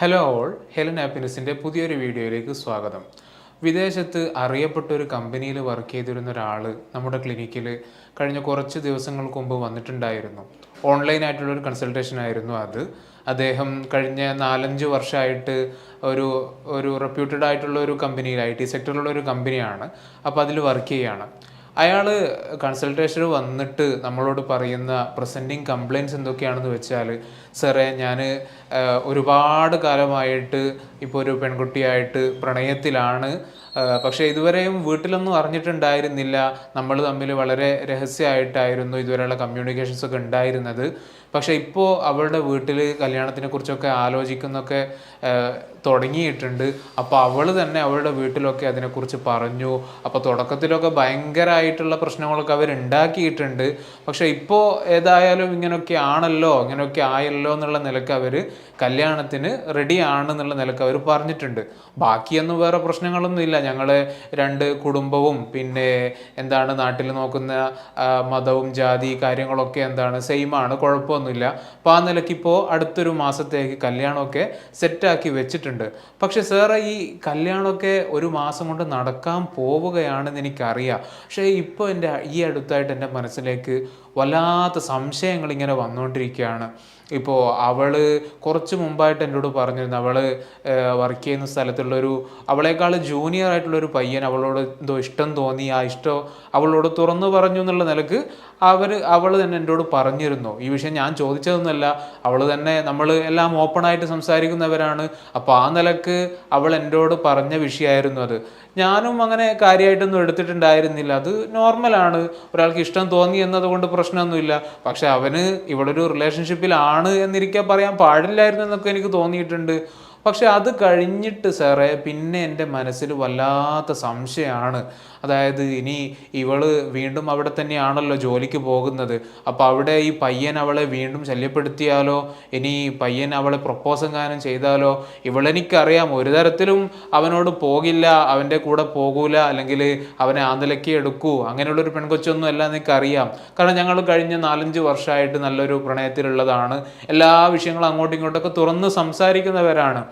Hello all, Helen ഹാപ്പിനെസിൻ്റെ പുതിയൊരു വീഡിയോയിലേക്ക് സ്വാഗതം. വിദേശത്ത് അറിയപ്പെട്ട ഒരു കമ്പനിയിൽ വർക്ക് ചെയ്തിരുന്ന ഒരാൾ നമ്മുടെ ക്ലിനിക്കിൽ കഴിഞ്ഞ കുറച്ച് ദിവസങ്ങൾക്ക് മുമ്പ് വന്നിട്ടുണ്ടായിരുന്നു. ഓൺലൈനായിട്ടുള്ളൊരു കൺസൾട്ടേഷൻ ആയിരുന്നു അത്. അദ്ദേഹം കഴിഞ്ഞ 4-5 വർഷമായിട്ട് ഒരു ഒരു റെപ്യൂട്ടഡ് ആയിട്ടുള്ള ഒരു കമ്പനിയിൽ IT സെക്ടറിലുള്ള ഒരു കമ്പനിയാണ്. അപ്പോൾ അതിൽ വർക്ക് ചെയ്യുകയാണ്. അയാൾ കൺസൾട്ടേഷന് വന്നിട്ട് നമ്മളോട് പറയുന്ന പ്രസൻറ്റിങ് കംപ്ലയിൻറ്റ്സ് എന്തൊക്കെയാണെന്ന് വെച്ചാൽ, സാറേ ഞാൻ ഒരുപാട് കാലമായിട്ട് ഇപ്പോൾ ഒരു പെൺകുട്ടിയായിട്ട് പ്രണയത്തിലാണ്. പക്ഷേ ഇതുവരെയും വീട്ടിലൊന്നും അറിഞ്ഞിട്ടുണ്ടായിരുന്നില്ല. നമ്മൾ തമ്മിൽ വളരെ രഹസ്യമായിട്ടായിരുന്നു ഇതുവരെയുള്ള കമ്മ്യൂണിക്കേഷൻസ് ഒക്കെ ഉണ്ടായിരുന്നത്. പക്ഷേ ഇപ്പോൾ അവളുടെ വീട്ടിൽ കല്യാണത്തിനെ കുറിച്ചൊക്കെ ആലോചിക്കുന്നൊക്കെ തുടങ്ങിയിട്ടുണ്ട്. അപ്പോൾ അവൾ തന്നെ അവളുടെ വീട്ടിലൊക്കെ അതിനെക്കുറിച്ച് പറഞ്ഞു. അപ്പോൾ തുടക്കത്തിലൊക്കെ ഭയങ്കരമായിട്ടുള്ള പ്രശ്നങ്ങളൊക്കെ അവരുണ്ടാക്കിയിട്ടുണ്ട്. പക്ഷേ ഇപ്പോൾ ഏതായാലും ഇങ്ങനെയൊക്കെ ആണല്ലോ, ഇങ്ങനെയൊക്കെ ആയല്ലോ എന്നുള്ള നിലക്ക് അവർ കല്യാണത്തിന് റെഡി ആണെന്നുള്ള നിലക്ക് അവർ പറഞ്ഞിട്ടുണ്ട്. ബാക്കിയൊന്നും വേറെ പ്രശ്നങ്ങളൊന്നും ഇല്ല. ഞങ്ങൾ രണ്ട് കുടുംബവും പിന്നെ എന്താണ് നാട്ടിൽ നോക്കുന്ന മതവും ജാതി കാര്യങ്ങളൊക്കെ എന്താണ് സെയിമാണ്, കുഴപ്പമൊന്നുമില്ല. അപ്പോൾ ആ നിലയ്ക്ക് ഇപ്പോൾ അടുത്തൊരു മാസത്തേക്ക് കല്യാണമൊക്കെ സെറ്റാക്കി വെച്ചിട്ടുണ്ട്. പക്ഷെ സാറേ, ഈ കല്യാണമൊക്കെ ഒരു മാസം കൊണ്ട് നടക്കാൻ പോവുകയാണെന്ന് എനിക്കറിയാം. പക്ഷേ ഇപ്പോൾ ഈ അടുത്തായിട്ട് എൻ്റെ മനസ്സിലേക്ക് വല്ലാത്ത സംശയങ്ങൾ ഇങ്ങനെ വന്നുകൊണ്ടിരിക്കുകയാണ്. ഇപ്പോൾ അവൾ കുറച്ച് മുമ്പായിട്ട് എന്നോട് പറഞ്ഞിരുന്നു, അവൾ വർക്ക് ചെയ്യുന്ന സ്ഥലത്തുള്ളൊരു അവളേക്കാൾ ജൂനിയർ ആയിട്ടുള്ളൊരു പയ്യൻ അവളോട് എന്തോ ഇഷ്ടം തോന്നി. ആ ഇഷ്ടം അവളോട് തുറന്നു പറഞ്ഞു എന്നുള്ള നിലക്ക് അവൾ തന്നെ എന്നോട് പറഞ്ഞിരുന്നു. ഈ വിഷയം ഞാൻ ചോദിച്ചതൊന്നുമല്ല, അവൾ തന്നെ, നമ്മൾ എല്ലാം ഓപ്പണായിട്ട് സംസാരിക്കുന്നവരാണ്. അപ്പോൾ ആ നിലക്ക് അവൾ എന്നോട് പറഞ്ഞ വിഷയമായിരുന്നു അത്. ഞാനും അങ്ങനെ കാര്യമായിട്ടൊന്നും എടുത്തിട്ടുണ്ടായിരുന്നില്ല. അത് നോർമലാണ്, ഒരാൾക്ക് ഇഷ്ടം തോന്നി എന്നതുകൊണ്ട് പ്രശ്നമൊന്നുമില്ല. പക്ഷെ അവന് ഇവിടെ ഒരു റിലേഷൻഷിപ്പിലാണ് എന്നിരിക്കാൻ പറയാൻ പാടില്ലായിരുന്നു എന്നൊക്കെ എനിക്ക് തോന്നിയിട്ടുണ്ട്. പക്ഷെ അത് കഴിഞ്ഞിട്ട് സാറേ പിന്നെ എൻ്റെ മനസ്സിൽ വല്ലാത്ത സംശയമാണ്. അതായത് ഇനി ഇവൾ വീണ്ടും അവിടെ തന്നെയാണല്ലോ ജോലിക്ക് പോകുന്നത്. അപ്പോൾ അവിടെ ഈ പയ്യൻ അവളെ വീണ്ടും ശല്യപ്പെടുത്തിയാലോ, ഇനി പയ്യൻ അവളെ പ്രപ്പോസ് എങ്ങാനും ചെയ്താലോ? ഇവളെനിക്കറിയാം ഒരു തരത്തിലും അവനോട് പോകില്ല, അവൻ്റെ കൂടെ പോകൂല, അല്ലെങ്കിൽ അവനെ ആന്തലക്കി എടുക്കൂ, അങ്ങനെയുള്ളൊരു പെൺകൊച്ചൊന്നും അല്ല എനിക്കറിയാം. കാരണം ഞങ്ങൾ കഴിഞ്ഞ 4-5 വർഷമായിട്ട് നല്ലൊരു പ്രണയത്തിലുള്ളതാണ്. എല്ലാ വിഷയങ്ങളും അങ്ങോട്ടും ഇങ്ങോട്ടൊക്കെ തുറന്ന് സംസാരിക്കുന്നവരാണ്.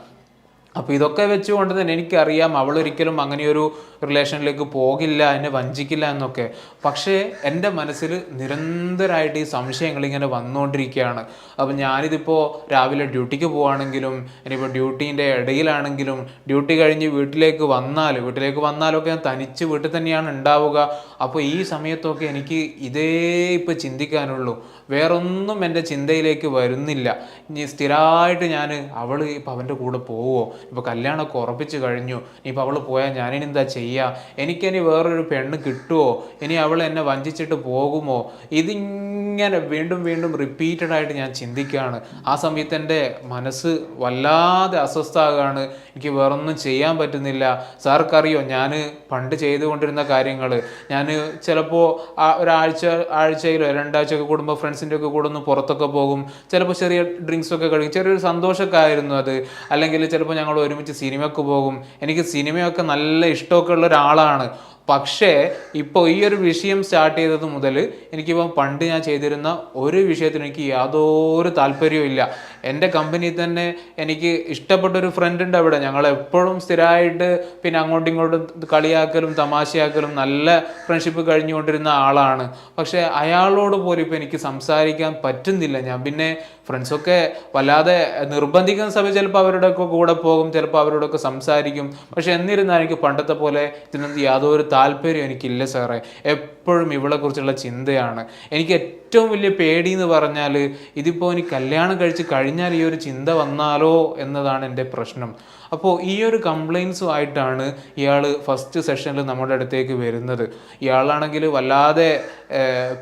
അപ്പോൾ ഇതൊക്കെ വെച്ചുകൊണ്ട് തന്നെ എനിക്കറിയാം അവളൊരിക്കലും അങ്ങനെയൊരു റിലേഷനിലേക്ക് പോകില്ല, എന്നെ വഞ്ചിക്കില്ല എന്നൊക്കെ. പക്ഷേ എൻ്റെ മനസ്സിൽ നിരന്തരമായിട്ട് ഈ സംശയങ്ങൾ ഇങ്ങനെ വന്നുകൊണ്ടിരിക്കുകയാണ്. അപ്പം ഞാനിതിപ്പോൾ രാവിലെ ഡ്യൂട്ടിക്ക് പോവുകയാണെങ്കിലും, ഇനിയിപ്പോൾ ഡ്യൂട്ടീൻ്റെ ഇടയിലാണെങ്കിലും, ഡ്യൂട്ടി കഴിഞ്ഞ് വീട്ടിലേക്ക് വന്നാലൊക്കെ ഞാൻ തനിച്ച് വീട്ടിൽ തന്നെയാണ് ഉണ്ടാവുക. അപ്പോൾ ഈ സമയത്തൊക്കെ എനിക്ക് ഇതേ ഇപ്പോൾ ചിന്തിക്കാനുള്ളൂ, വേറൊന്നും എൻ്റെ ചിന്തയിലേക്ക് വരുന്നില്ല. ഇനി സ്ഥിരമായിട്ട് ഞാൻ അവൾ ഇപ്പോൾ അവൻ്റെ കൂടെ പോവുമോ, ഇപ്പോൾ കല്യാണമൊക്കെ ഉറപ്പിച്ച് കഴിഞ്ഞു, ഇനിയിപ്പോൾ അവൾ പോയാൽ ഞാനിനി എന്താ ചെയ്യുക, എനിക്കിനി വേറൊരു പെണ്ണ് കിട്ടുമോ, ഇനി അവൾ എന്നെ വഞ്ചിച്ചിട്ട് പോകുമോ, ഇതിങ്ങനെ വീണ്ടും വീണ്ടും റിപ്പീറ്റഡ് ആയിട്ട് ഞാൻ ചിന്തിക്കുകയാണ്. ആ സമയത്ത് എൻ്റെ മനസ്സ് വല്ലാതെ അസ്വസ്ഥമാകുകയാണ്. എനിക്ക് വേറൊന്നും ചെയ്യാൻ പറ്റുന്നില്ല. സാർക്കറിയോ, ഞാൻ പണ്ട് ചെയ്തുകൊണ്ടിരുന്ന കാര്യങ്ങൾ, ഞാൻ ചിലപ്പോൾ ആഴ്ചയിലോ 2 ആഴ്ചയൊക്കെ കൂടുമ്പോൾ ഫ്രണ്ട്സിൻ്റെ ഒക്കെ കൂടെ ഒന്ന് പുറത്തൊക്കെ പോകും. ചിലപ്പോൾ ചെറിയ ഡ്രിങ്ക്സൊക്കെ കഴിക്കും, ചെറിയൊരു സന്തോഷമൊക്കെ ആയിരുന്നു അത്. അല്ലെങ്കിൽ ചിലപ്പോൾ ഞങ്ങൾ ഒരുമിച്ച് സിനിമയ്ക്ക് പോകും. എനിക്ക് സിനിമയൊക്കെ നല്ല ഇഷ്ടമൊക്കെ ഉള്ള ഒരാളാണ്. പക്ഷേ ഇപ്പോൾ ഈ ഒരു വിഷയം സ്റ്റാർട്ട് ചെയ്തത് മുതൽ എനിക്കിപ്പോൾ പണ്ട് ഞാൻ ചെയ്തിരുന്ന ഒരു വിഷയത്തിന് എനിക്ക് യാതൊരു താല്പര്യവും ഇല്ല. എൻ്റെ കമ്പനിയിൽ തന്നെ എനിക്ക് ഇഷ്ടപ്പെട്ടൊരു ഫ്രണ്ട് ഉണ്ട് അവിടെ. ഞങ്ങൾ എപ്പോഴും സ്ഥിരമായിട്ട് പിന്നെ അങ്ങോട്ടും ഇങ്ങോട്ടും കളിയാക്കലും തമാശയാക്കലും നല്ല ഫ്രണ്ട്ഷിപ്പ് കഴിഞ്ഞുകൊണ്ടിരുന്ന ആളാണ്. പക്ഷേ അയാളോട് പോലും ഇപ്പോൾ എനിക്ക് സംസാരിക്കാൻ പറ്റുന്നില്ല. ഞാൻ പിന്നെ ഫ്രണ്ട്സൊക്കെ വല്ലാതെ നിർബന്ധിക്കുന്ന സമയം ചിലപ്പോൾ അവരുടെയൊക്കെ കൂടെ പോകും, ചിലപ്പോൾ അവരോടൊക്കെ സംസാരിക്കും. പക്ഷെ എന്നിരുന്നാൽ എനിക്ക് പണ്ടത്തെ പോലെ ഇതിനകത്ത് യാതൊരു താല്പര്യം എനിക്കില്ല സാറേ. എപ്പോഴും ഇവളെക്കുറിച്ചുള്ള ചിന്തയാണ്. എനിക്ക് ഏറ്റവും വലിയ പേടി എന്ന് പറഞ്ഞാൽ, ഇതിപ്പോൾ എനിക്ക് കല്യാണം കഴിച്ച് കഴിഞ്ഞാൽ ഈ ഒരു ചിന്ത വന്നാലോ എന്നതാണ് എൻ്റെ പ്രശ്നം. അപ്പോൾ ഈ ഒരു കംപ്ലയിൻസും ആയിട്ടാണ് ഇയാൾ ഫസ്റ്റ് സെഷനിൽ നമ്മുടെ അടുത്തേക്ക് വരുന്നത്. ഇയാളാണെങ്കിൽ വല്ലാതെ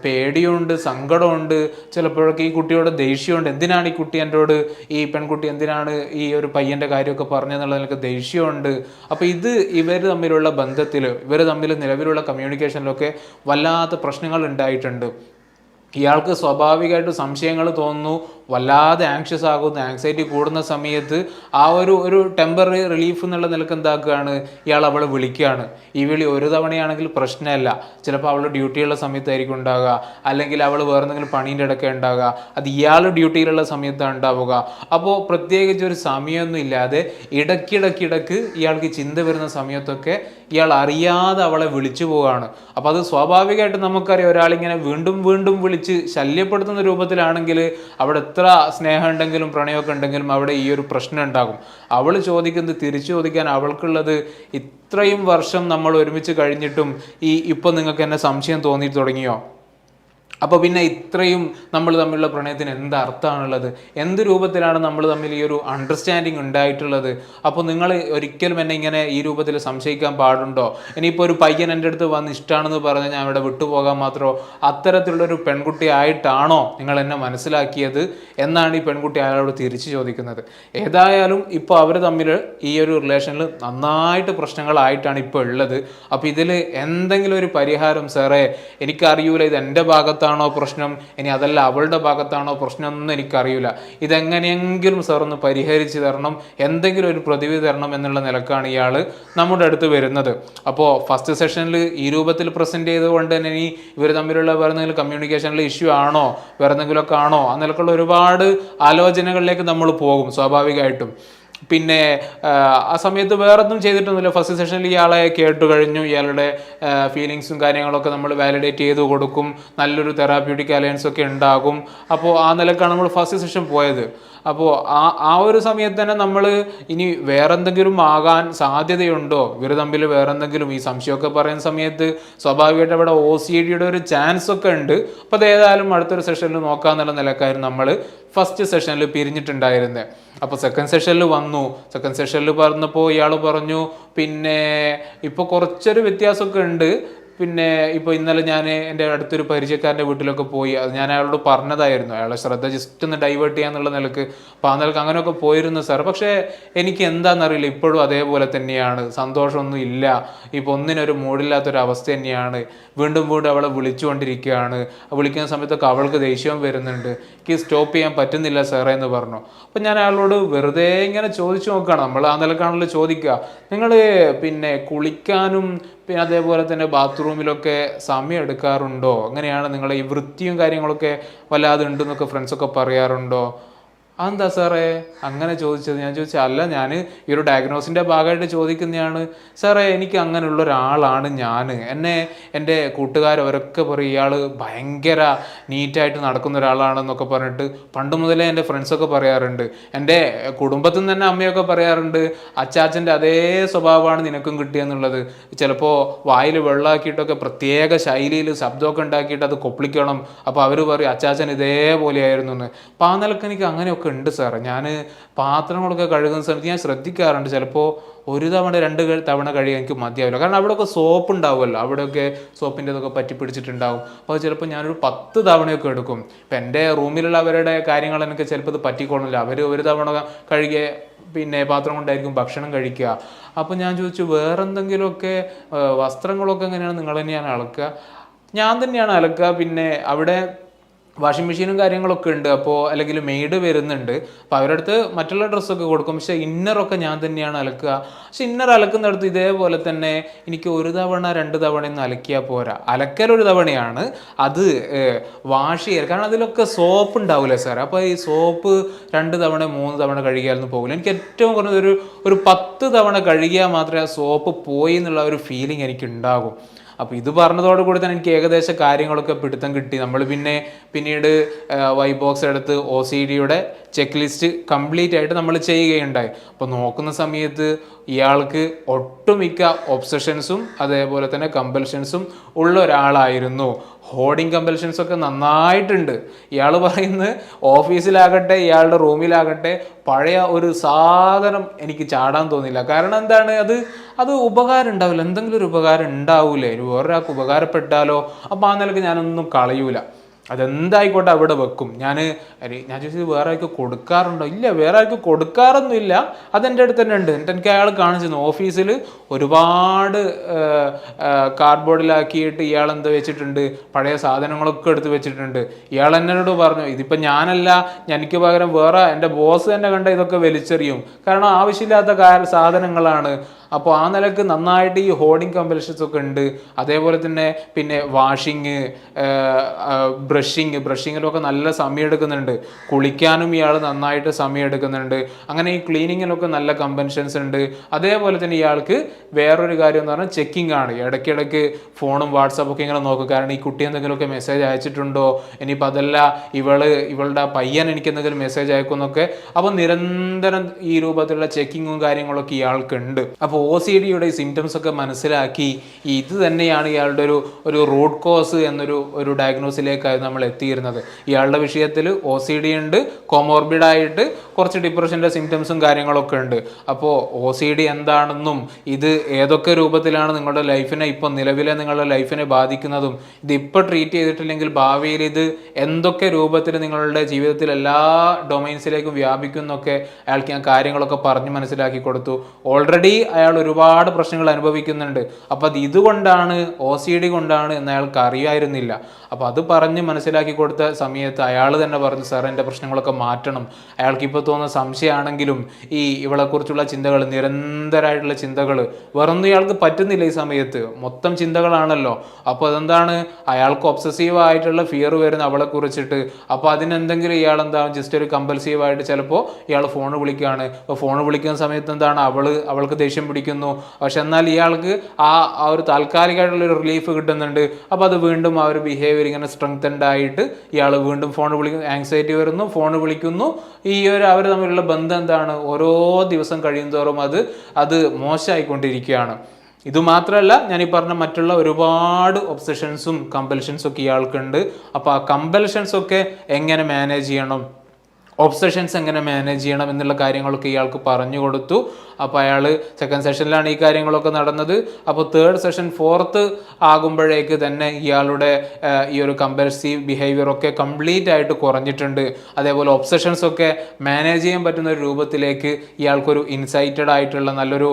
പേടിയുണ്ട്, സങ്കടമുണ്ട്, ചിലപ്പോഴൊക്കെ ഈ കുട്ടിയോട് ദേഷ്യമുണ്ട്. എന്തിനാണ് ഈ കുട്ടി എന്നോട്, ഈ പെൺകുട്ടി എന്തിനാണ് ഈ ഒരു പയ്യൻ്റെ കാര്യമൊക്കെ പറഞ്ഞതെന്നുള്ളതിനൊക്കെ ദേഷ്യമുണ്ട്. അപ്പോൾ ഇവർ തമ്മിലുള്ള ബന്ധത്തിൽ, ഇവർ തമ്മിൽ നിലവിലുള്ള കമ്മ്യൂണിക്കേഷനിലൊക്കെ വല്ലാത്ത പ്രശ്നങ്ങൾ ഉണ്ടായിട്ടുണ്ട്. ഇയാൾക്ക് സ്വാഭാവികമായിട്ട് സംശയങ്ങൾ തോന്നുന്നു, വല്ലാതെ ആങ്ഷ്യസ് ആകുന്ന, ആങ്സൈറ്റി കൂടുന്ന സമയത്ത് ആ ഒരു ടെമ്പററി റിലീഫ് എന്നുള്ള നിലക്ക് എന്താക്കുകയാണ്, ഇയാൾ അവളെ വിളിക്കുകയാണ്. ഈ വിളി ഒരു തവണയാണെങ്കിൽ പ്രശ്നമല്ല, ചിലപ്പോൾ അവൾ ഡ്യൂട്ടിയുള്ള സമയത്തായിരിക്കും ഉണ്ടാകുക, അല്ലെങ്കിൽ അവൾ വേറെ എന്തെങ്കിലും പണീൻ്റെ ഇടയ്ക്ക് ഉണ്ടാകുക, അത് ഇയാൾ ഡ്യൂട്ടിയിലുള്ള സമയത്താണ് ഉണ്ടാവുക. അപ്പോൾ പ്രത്യേകിച്ച് ഒരു സമയമൊന്നും ഇല്ലാതെ ഇടയ്ക്കിടയ്ക്ക് ഇയാൾക്ക് ചിന്ത വരുന്ന സമയത്തൊക്കെ ഇയാൾ അറിയാതെ അവളെ വിളിച്ചു പോവുകയാണ്. അപ്പോൾ അത് സ്വാഭാവികമായിട്ട് നമുക്കറിയാം, ഒരാളിങ്ങനെ വീണ്ടും വീണ്ടും വിളിച്ച് ശല്യപ്പെടുത്തുന്ന രൂപത്തിലാണെങ്കിൽ അവിടെ എത്ര സ്നേഹം ഉണ്ടെങ്കിലും പ്രണയമൊക്കെ ഉണ്ടെങ്കിലും അവിടെ ഈ ഒരു പ്രശ്നം ഉണ്ടാകും. അവൾ ചോദിക്കുന്നത് തിരിച്ചു ചോദിക്കാൻ അവൾക്കുള്ളത്, ഇത്രയും വർഷം നമ്മൾ ഒരുമിച്ച് കഴിഞ്ഞിട്ടും ഇപ്പം നിങ്ങൾക്ക് എന്നെ സംശയം തോന്നി തുടങ്ങിയോ? അപ്പോൾ പിന്നെ ഇത്രയും നമ്മൾ തമ്മിലുള്ള പ്രണയത്തിന് എന്ത് അർത്ഥമാണുള്ളത്? എന്ത് രൂപത്തിലാണ് നമ്മൾ തമ്മിൽ ഈ ഒരു അണ്ടർസ്റ്റാൻഡിങ് ഉണ്ടായിട്ടുള്ളത്? അപ്പോൾ നിങ്ങൾ ഒരിക്കലും എന്നെ ഇങ്ങനെ ഈ രൂപത്തിൽ സംശയിക്കാൻ പാടുണ്ടോ? ഇനിയിപ്പോൾ ഒരു പയ്യൻ എൻ്റെ അടുത്ത് വന്ന് ഇഷ്ടമാണെന്ന് പറഞ്ഞ് ഞാൻ ഇവിടെ വിട്ടുപോകാൻ മാത്രമോ അത്തരത്തിലുള്ളൊരു പെൺകുട്ടി ആയിട്ടാണോ നിങ്ങൾ എന്നെ മനസ്സിലാക്കിയത് എന്നാണ് ഈ പെൺകുട്ടി അയാളോട് തിരിച്ചു ചോദിക്കുന്നത്. ഏതായാലും ഇപ്പോൾ അവർ തമ്മിൽ ഈ ഒരു റിലേഷനിൽ നന്നായിട്ട് പ്രശ്നങ്ങളായിട്ടാണ് ഇപ്പോൾ ഉള്ളത്. അപ്പോൾ ഇതിൽ എന്തെങ്കിലും ഒരു പരിഹാരം, സാറേ എനിക്കറിയൂല ഇത് എൻ്റെ ഭാഗത്താണോ പ്രശ്നം, ഇനി അതല്ല അവളുടെ ഭാഗത്താണോ പ്രശ്നം ഒന്നും എനിക്കറിയില്ല, ഇതെങ്ങനെയെങ്കിലും സാർ ഒന്ന് പരിഹരിച്ച് തരണം, എന്തെങ്കിലും ഒരു പ്രതിവിധി തരണം എന്നുള്ള നിലക്കാണ് ഇയാൾ നമ്മുടെ അടുത്ത് വരുന്നത്. അപ്പോൾ ഫസ്റ്റ് സെഷനിൽ ഈ രൂപത്തിൽ പ്രസൻറ്റ് ചെയ്തുകൊണ്ട് തന്നെ ഇനി ഇവർ തമ്മിലുള്ള വേറെ എന്തെങ്കിലും കമ്മ്യൂണിക്കേഷനിൽ ഇഷ്യൂ ആണോ, വേറെ എന്തെങ്കിലുമൊക്കെ ആണോ എന്നൊക്കെയുള്ള ഒരുപാട് ആലോചനകളിലേക്ക് നമ്മൾ പോകും സ്വാഭാവികമായിട്ടും. പിന്നെ ആ സമയത്ത് വേറൊന്നും ചെയ്തിട്ടൊന്നുമില്ല. ഫസ്റ്റ് സെഷനിൽ ഇയാളെ കേട്ടു കഴിഞ്ഞു, ഇയാളുടെ ഫീലിങ്സും കാര്യങ്ങളൊക്കെ നമ്മൾ വാലിഡേറ്റ് ചെയ്ത് കൊടുക്കും, നല്ലൊരു തെറാപ്യൂട്ടിക് അലയൻസ് ഒക്കെ ഉണ്ടാകും. അപ്പോൾ ആ നിലക്കാണ് നമ്മൾ ഫസ്റ്റ് സെഷൻ പോയത്. അപ്പോൾ ആ ഒരു സമയത്ത് തന്നെ നമ്മൾ ഇനി വേറെന്തെങ്കിലും ആകാൻ സാധ്യതയുണ്ടോ, ഇവർ തമ്മിൽ വേറെന്തെങ്കിലും ഈ സംശയമൊക്കെ പറയുന്ന സമയത്ത് സ്വാഭാവികമായിട്ട് അവിടെ OCD ഒരു ചാൻസ് ഒക്കെ ഉണ്ട്. അപ്പോൾ അതേതായാലും അടുത്തൊരു സെഷനിൽ നോക്കാമെന്നുള്ള നിലക്കായിരുന്നു നമ്മൾ ഫസ്റ്റ് സെഷനിൽ പിരിഞ്ഞിട്ടുണ്ടായിരുന്നത്. അപ്പോൾ സെക്കൻഡ് സെഷനിൽ വന്നു. സെക്കൻഡ് സെഷനിൽ പറഞ്ഞപ്പോൾ ഇയാൾ പറഞ്ഞു പിന്നെ ഇപ്പോൾ കുറച്ചൊരു വ്യത്യാസമൊക്കെ ഉണ്ട്. പിന്നെ ഇപ്പോൾ ഇന്നലെ ഞാൻ എൻ്റെ അടുത്തൊരു പരിചയക്കാരൻ്റെ വീട്ടിലൊക്കെ പോയി, അത് ഞാൻ അയാളോട് പറഞ്ഞതായിരുന്നു, അയാളെ ശ്രദ്ധ ജസ്റ്റ് ഒന്ന് ഡൈവേർട്ട് ചെയ്യാന്നുള്ള നിലക്ക്. അപ്പോൾ ആ നിലക്ക് അങ്ങനെയൊക്കെ പോയിരുന്നു സാർ. പക്ഷേ എനിക്ക് എന്താണെന്നറിയില്ല, ഇപ്പോഴും അതേപോലെ തന്നെയാണ്, സന്തോഷമൊന്നും ഇല്ല, ഇപ്പോൾ ഒന്നിനൊരു മൂടില്ലാത്തൊരവസ്ഥ തന്നെയാണ്. വീണ്ടും അവളെ വിളിച്ചുകൊണ്ടിരിക്കുകയാണ്, വിളിക്കുന്ന സമയത്തൊക്കെ അവൾക്ക് ദേഷ്യം വരുന്നുണ്ട്, എനിക്ക് സ്റ്റോപ്പ് ചെയ്യാൻ പറ്റുന്നില്ല സാറേ എന്ന് പറഞ്ഞു. അപ്പം ഞാൻ അയാളോട് വെറുതെ ഇങ്ങനെ ചോദിച്ചു നോക്കുകയാണ്, നമ്മൾ ആ നിലക്കാണല്ലോ ചോദിക്കുക, നിങ്ങൾ പിന്നെ കുളിക്കാനും പിന്നെ അതേപോലെ തന്നെ ബാത്റൂമിലൊക്കെ സമയം എടുക്കാറുണ്ടോ, അങ്ങനെയാണ് നിങ്ങൾ ഈ വൃത്തിയും കാര്യങ്ങളൊക്കെ വല്ലാതെ ഉണ്ടെന്നൊക്കെ ഫ്രണ്ട്സൊക്കെ പറയാറുണ്ടോ? അതെന്താ സാറേ അങ്ങനെ ചോദിച്ചത്? ഞാൻ ചോദിച്ചാൽ അല്ല, ഞാൻ ഈ ഒരു ഡയഗ്നോസിൻ്റെ ഭാഗമായിട്ട് ചോദിക്കുന്നതാണ് സാറേ, എനിക്ക് അങ്ങനെയുള്ള ഒരാളാണ് ഞാൻ. എൻ്റെ കൂട്ടുകാരവരൊക്കെ പറയും ഇയാൾ ഭയങ്കര നീറ്റായിട്ട് നടക്കുന്ന ഒരാളാണെന്നൊക്കെ പറഞ്ഞിട്ട് പണ്ട് മുതലേ എൻ്റെ ഫ്രണ്ട്സൊക്കെ പറയാറുണ്ട്. എൻ്റെ കുടുംബത്തിൽ നിന്ന് തന്നെ അമ്മയൊക്കെ പറയാറുണ്ട്, അച്ചാച്ചൻ്റെ അതേ സ്വഭാവമാണ് നിനക്കും കിട്ടിയെന്നുള്ളത്. ചിലപ്പോൾ വായിൽ വെള്ളമാക്കിയിട്ടൊക്കെ പ്രത്യേക ശൈലിയിൽ ശബ്ദമൊക്കെ ഉണ്ടാക്കിയിട്ട് അത് കൊപ്പിളിക്കണം, അപ്പോൾ അവർ പറയും അച്ചാച്ചൻ ഇതേപോലെയായിരുന്നു എന്ന്. അപ്പോൾ ആ നിലക്ക് എനിക്ക് അങ്ങനെയൊക്കെ ഉണ്ട് സാറേ. ഞാൻ പാത്രങ്ങളൊക്കെ കഴുകുന്ന സമയത്ത് ഞാൻ ശ്രദ്ധിക്കാറുണ്ട്, ചിലപ്പോൾ ഒരു തവണ 2 തവണ കഴുകാൻ എനിക്ക് മതിയാവില്ല, കാരണം അവിടെയൊക്കെ സോപ്പ് ഉണ്ടാവുമല്ലോ, അവിടെയൊക്കെ സോപ്പിൻ്റെ ഇതൊക്കെ പറ്റി പിടിച്ചിട്ടുണ്ടാവും. അപ്പോൾ ചിലപ്പോൾ ഞാനൊരു 10 തവണയൊക്കെ എടുക്കും. ഇപ്പം എൻ്റെ റൂമിലുള്ള അവരുടെ കാര്യങ്ങൾ എനിക്ക് ചിലപ്പോൾ ഇത് പറ്റിക്കോളുന്നില്ല, അവർ ഒരു തവണ കഴുകിയ പിന്നെ പാത്രം കൊണ്ടായിരിക്കും ഭക്ഷണം കഴിക്കുക. അപ്പോൾ ഞാൻ ചോദിച്ചു വേറെന്തെങ്കിലുമൊക്കെ വസ്ത്രങ്ങളൊക്കെ എങ്ങനെയാണ് നിങ്ങൾ തന്നെയാണ് അലക്കുക? ഞാൻ തന്നെയാണ് അലക്കുക. പിന്നെ അവിടെ വാഷിംഗ് മെഷീനും കാര്യങ്ങളൊക്കെ ഉണ്ട്, അപ്പോൾ അല്ലെങ്കിൽ മെയ്ഡ് വരുന്നുണ്ട്, അപ്പോൾ അവരുടെ അടുത്ത് മറ്റുള്ള ഡ്രസ്സൊക്കെ കൊടുക്കും, പക്ഷേ ഇന്നറൊക്കെ ഞാൻ തന്നെയാണ് അലക്കുക. പക്ഷെ ഇന്നർ അലക്കുന്നിടത്ത് ഇതേപോലെ തന്നെ എനിക്ക് 1 തവണ 2 തവണയൊന്നും അലക്കിയാൽ പോരാ, അലക്കലൊരു തവണയാണ്, അത് വാഷ് ചെയ്യുക, കാരണം അതിലൊക്കെ സോപ്പ് ഉണ്ടാവില്ലേ സാർ. അപ്പോൾ ഈ സോപ്പ് 2 തവണ 3 തവണ കഴുകിയാലൊന്നും പോകില്ല. എനിക്ക് ഏറ്റവും കുറഞ്ഞത് ഒരു 10 തവണ കഴുകിയാൽ മാത്രമേ ആ സോപ്പ് പോയി എന്നുള്ള ഒരു ഫീലിംഗ് എനിക്ക് ഉണ്ടാകും. അപ്പോൾ ഇത് പറഞ്ഞതോടുകൂടി തന്നെ എനിക്ക് ഏകദേശം കാര്യങ്ങളൊക്കെ പിടുത്തം കിട്ടി. നമ്മൾ പിന്നീട് വൈബോക്സ് എടുത്ത് OCDയുടെ ചെക്ക് ലിസ്റ്റ് കംപ്ലീറ്റ് ആയിട്ട് നമ്മൾ ചെയ്യുകയുണ്ടായി. അപ്പോൾ നോക്കുന്ന സമയത്ത് ഇയാൾക്ക് ഒട്ടുമിക്ക ഒബ്സഷൻസും അതേപോലെ തന്നെ കമ്പൽഷൻസും ഉള്ള ഒരാളായിരുന്നു. ഹോർഡിങ് കമ്പൽഷൻസ് ഒക്കെ നന്നായിട്ടുണ്ട്. ഇയാൾ പറയുന്നത് ഓഫീസിലാകട്ടെ ഇയാളുടെ റൂമിലാകട്ടെ പഴയ ഒരു സാധനം എനിക്ക് ചാടാൻ തോന്നില്ല. കാരണം എന്താണ്, അത് ഉപകാരം ഉണ്ടാവില്ല, എന്തെങ്കിലും ഒരു ഉപകാരം ഉണ്ടാവൂലേ, വേറൊരാൾക്ക് ഉപകാരപ്പെട്ടാലോ. അപ്പോൾ ആ നിലക്ക് ഞാനൊന്നും കളയൂല. അതെന്തായിക്കോട്ടെ അവിടെ വെക്കും. ഞാൻ ചോദിച്ചത് വേറെ ആൾക്ക് കൊടുക്കാറുണ്ടോ? ഇല്ല, വേറെ ആൾക്ക് കൊടുക്കാറൊന്നുമില്ല, അതെൻ്റെ അടുത്ത് തന്നെ ഉണ്ട്. എന്നിട്ട് എനിക്ക് അയാൾ കാണിച്ചിരുന്നു ഓഫീസിൽ ഒരുപാട് കാർഡ്ബോർഡിലാക്കിയിട്ട് ഇയാൾ എന്താ വെച്ചിട്ടുണ്ട്, പഴയ സാധനങ്ങളൊക്കെ എടുത്ത് വെച്ചിട്ടുണ്ട്. ഇയാൾ എന്നോട് പറഞ്ഞു, ഇതിപ്പോൾ ഞാനല്ല, എനിക്ക് പകരം വേറെ എൻ്റെ ബോസ് തന്നെ കണ്ട ഇതൊക്കെ വലിച്ചെറിയും, കാരണം ആവശ്യമില്ലാത്ത സാധനങ്ങളാണ്. അപ്പോൾ ആ നിലക്ക് നന്നായിട്ട് ഈ ഹോർഡിങ് കമ്പൽഷൻസ് ഒക്കെ ഉണ്ട്. അതേപോലെ തന്നെ പിന്നെ വാഷിങ്, ബ്രഷിങ്ങിലൊക്കെ നല്ല സമയം എടുക്കുന്നുണ്ട്. കുളിക്കാനും ഇയാൾ നന്നായിട്ട് സമയം എടുക്കുന്നുണ്ട്. അങ്ങനെ ഈ ക്ലീനിങ്ങിലൊക്കെ നല്ല കമ്പൻഷൻസ് ഉണ്ട്. അതേപോലെ തന്നെ ഇയാൾക്ക് വേറൊരു കാര്യം എന്ന് പറഞ്ഞാൽ ചെക്കിംഗ് ആണ്. ഇടയ്ക്കിടയ്ക്ക് ഫോണും വാട്സാപ്പൊക്കെ ഇങ്ങനെ നോക്കും. കാരണം ഈ കുട്ടി എന്തെങ്കിലുമൊക്കെ മെസ്സേജ് അയച്ചിട്ടുണ്ടോ, ഇനിയിപ്പോൾ അതല്ല ഇവളുടെ പയ്യൻ എനിക്ക് എന്തെങ്കിലും മെസ്സേജ് അയക്കുന്നൊക്കെ. അപ്പോൾ നിരന്തരം ഈ രൂപത്തിലുള്ള ചെക്കിങ്ങും കാര്യങ്ങളൊക്കെ ഇയാൾക്കുണ്ട്. അപ്പോൾ OCDയുടെ സിംറ്റംസ് ഒക്കെ മനസ്സിലാക്കി ഇത് തന്നെയാണ് ഇയാളുടെ ഒരു റൂട്ട് കോസ് എന്നൊരു ഡയഗ്നോസിലേക്കായിരുന്നു നമ്മൾ എത്തിയിരുന്നത്. ഇയാളുടെ വിഷയത്തിൽ OCD ഉണ്ട്, കോമോർബിഡായിട്ട് കുറച്ച് ഡിപ്രഷൻ്റെ സിംറ്റംസും കാര്യങ്ങളൊക്കെ ഉണ്ട്. അപ്പോൾ OCD എന്താണെന്നും ഇത് ഏതൊക്കെ രൂപത്തിലാണ് നിങ്ങളുടെ ലൈഫിനെ ഇപ്പോൾ നിലവിലെ നിങ്ങളുടെ ലൈഫിനെ ബാധിക്കുന്നതും ഇത് ഇപ്പോൾ ട്രീറ്റ് ചെയ്തിട്ടില്ലെങ്കിൽ ഭാവിയിൽ ഇത് എന്തൊക്കെ രൂപത്തിൽ നിങ്ങളുടെ ജീവിതത്തിൽ എല്ലാ ഡൊമൈൻസിലേക്കും വ്യാപിക്കുന്നൊക്കെ അയാൾക്ക് ഞാൻ കാര്യങ്ങളൊക്കെ പറഞ്ഞ് മനസ്സിലാക്കി കൊടുത്തു. ഓൾറെഡി അയാൾ ഒരുപാട് പ്രശ്നങ്ങൾ അനുഭവിക്കുന്നുണ്ട്. അപ്പോൾ അത് ഇതുകൊണ്ടാണ് OCD കൊണ്ടാണ് എന്ന് അയാൾക്ക് അറിയായിരുന്നില്ല. അപ്പോൾ അത് പറഞ്ഞ് മനസ്സിലാക്കി കൊടുത്ത സമയത്ത് അയാൾ തന്നെ പറഞ്ഞു, സാർ എൻ്റെ പ്രശ്നങ്ങളൊക്കെ മാറ്റണം. അയാൾക്ക് ഇപ്പോൾ തോന്നുന്ന സംശയമാണെങ്കിലും ഇവളെക്കുറിച്ചുള്ള ചിന്തകൾ, നിരന്തരമായിട്ടുള്ള ചിന്തകൾ, വേറൊന്നും ഇയാൾക്ക് പറ്റുന്നില്ല ഈ സമയത്ത്, മൊത്തം ചിന്തകളാണല്ലോ. അപ്പോൾ അതെന്താണ്, അയാൾക്ക് ഒബ്സസീവ് ആയിട്ടുള്ള ഫിയർ വരുന്ന അവളെ കുറിച്ചിട്ട്. അപ്പോൾ അതിനെന്തെങ്കിലും ഇയാൾ എന്താകും, ജസ്റ്റ് ഒരു കമ്പൽസീവായിട്ട് ചിലപ്പോൾ ഇയാൾ ഫോൺ വിളിക്കുകയാണ്. അപ്പോൾ ഫോൺ വിളിക്കുന്ന സമയത്ത് എന്താണ്, അവൾക്ക് ദേഷ്യം പിടിക്കുന്നു. പക്ഷെ എന്നാൽ ഇയാൾക്ക് ആ ഒരു താൽക്കാലികമായിട്ടുള്ളൊരു റിലീഫ് കിട്ടുന്നുണ്ട്. അപ്പോൾ അത് വീണ്ടും ആ ഒരു ബിഹേവിയർ ഇങ്ങനെ സ്ട്രെങ്തൻഡ് ആയിട്ട് ഇയാൾ വീണ്ടും ഫോൺ വിളിക്കുന്നു, ആങ്സൈറ്റി വരുന്നു, ഫോൺ വിളിക്കുന്നു. അവർ തമ്മിലുള്ള ബന്ധം എന്താണ്, ഓരോ ദിവസം കഴിയുന്തോറും അത് മോശമായിക്കൊണ്ടിരിക്കുകയാണ്. ഇതുമാത്രമല്ല, ഞാൻ ഈ പറഞ്ഞ മറ്റുള്ള ഒരുപാട് ഒബ്സഷൻസും കമ്പൽഷൻസും ഒക്കെ ഇയാൾക്കുണ്ട്. അപ്പോൾ ആ കമ്പൽഷൻസ് ഒക്കെ എങ്ങനെ മാനേജ് ചെയ്യണം, ഒബ്സഷൻസ് എങ്ങനെ മാനേജ് ചെയ്യണം എന്നുള്ള കാര്യങ്ങളൊക്കെ ഇയാൾക്ക് പറഞ്ഞു കൊടുത്തു. അപ്പോൾ അയാൾ സെക്കൻഡ് സെഷനിലാണ് ഈ കാര്യങ്ങളൊക്കെ നടന്നത്. അപ്പോൾ തേർഡ് സെഷൻ, ഫോർത്ത് ആകുമ്പോഴേക്ക് തന്നെ ഇയാളുടെ ഈ ഒരു കമ്പൽസീവ് ബിഹേവിയർ ഒക്കെ കംപ്ലീറ്റ് ആയിട്ട് കുറഞ്ഞിട്ടുണ്ട്. അതേപോലെ ഒബ്സഷൻസ് ഒക്കെ മാനേജ് ചെയ്യാൻ പറ്റുന്ന ഒരു രൂപത്തിലേക്ക് ഇയാൾക്കൊരു ഇൻസൈറ്റഡ് ആയിട്ടുള്ള നല്ലൊരു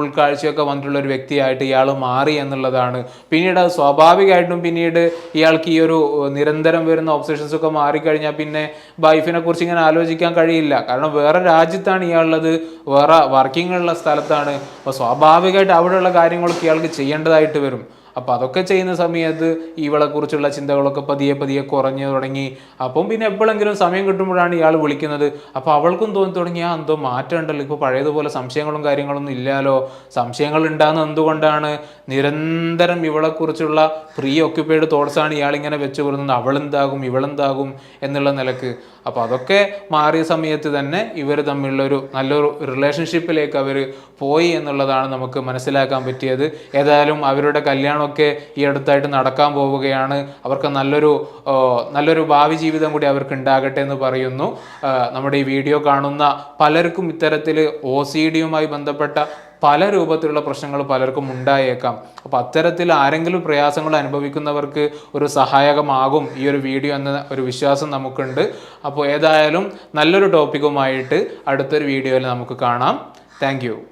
ഉൾക്കാഴ്ചയൊക്കെ വന്നിട്ടുള്ള ഒരു വ്യക്തിയായിട്ട് ഇയാൾ മാറി എന്നുള്ളതാണ്. പിന്നീട് അത് സ്വാഭാവികമായിട്ടും പിന്നീട് ഇയാൾക്ക് ഈ ഒരു നിരന്തരം വരുന്ന ഒബ്സഷൻസ് ഒക്കെ മാറിക്കഴിഞ്ഞാൽ പിന്നെ വൈഫിനെ കുറിച്ച് ഇങ്ങനെ ആലോചിക്കാൻ കഴിയില്ല. കാരണം വേറെ രാജ്യത്താണ് ഇയാളുള്ളത്, വേറെ വർക്കിംഗ് സ്ഥലത്താണ്. അപ്പോൾ സ്വാഭാവികമായിട്ട് അവിടെയുള്ള കാര്യങ്ങളൊക്കെ ഇയാൾക്ക് ചെയ്യേണ്ടതായിട്ട് വരും. അപ്പോൾ അതൊക്കെ ചെയ്യുന്ന സമയത്ത് ഇവളെക്കുറിച്ചുള്ള ചിന്തകളൊക്കെ പതിയെ കുറഞ്ഞു തുടങ്ങി. അപ്പം പിന്നെ എപ്പോഴെങ്കിലും സമയം കിട്ടുമ്പോഴാണ് ഇയാൾ വിളിക്കുന്നത്. അപ്പോൾ അവൾക്കും തോന്നി തുടങ്ങി, എന്തോ മാറ്റം ഉണ്ടല്ലോ, ഇപ്പോൾ പഴയതുപോലെ സംശയങ്ങളും കാര്യങ്ങളൊന്നും ഇല്ലല്ലോ. സംശയങ്ങൾ ഉണ്ടാകുന്നത് എന്തുകൊണ്ടാണ്, നിരന്തരം ഇവളെക്കുറിച്ചുള്ള പ്രീ ഓക്യുപ്പൈഡ് തോട്ട്സാണ് ഇയാളിങ്ങനെ വെച്ച് വരുന്നത്, അവളെന്താകും ഇവളെന്താകും എന്നുള്ള നിലക്ക്. അപ്പോൾ അതൊക്കെ മാറിയ സമയത്ത് തന്നെ ഇവർ തമ്മിലുള്ളൊരു നല്ലൊരു റിലേഷൻഷിപ്പിലേക്ക് അവർ പോയി എന്നുള്ളതാണ് നമുക്ക് മനസ്സിലാക്കാൻ പറ്റിയത്. ഏതായാലും അവരുടെ കല്യാണമൊക്കെ ഈ അടുത്തായിട്ട് നടക്കാൻ പോവുകയാണ്. അവർക്ക് നല്ലൊരു ഭാവി ജീവിതം കൂടി അവർക്ക് ഉണ്ടാകട്ടെ എന്ന് പറയുന്നു. നമ്മുടെ ഈ വീഡിയോ കാണുന്ന പലർക്കും ഇത്തരത്തിൽ OCDയുമായി ബന്ധപ്പെട്ട പല രൂപത്തിലുള്ള പ്രശ്നങ്ങൾ പലർക്കും ഉണ്ടായേക്കാം. അപ്പോൾ അത്തരത്തിൽ ആരെങ്കിലും പ്രയാസങ്ങൾ അനുഭവിക്കുന്നവർക്ക് ഒരു സഹായകമാകും ഈ ഒരു വീഡിയോ എന്ന ഒരു വിശ്വാസം നമുക്കുണ്ട്. അപ്പോൾ ഏതായാലും നല്ലൊരു ടോപ്പിക്കുമായിട്ട് അടുത്തൊരു വീഡിയോയിൽ നമുക്ക് കാണാം. താങ്ക്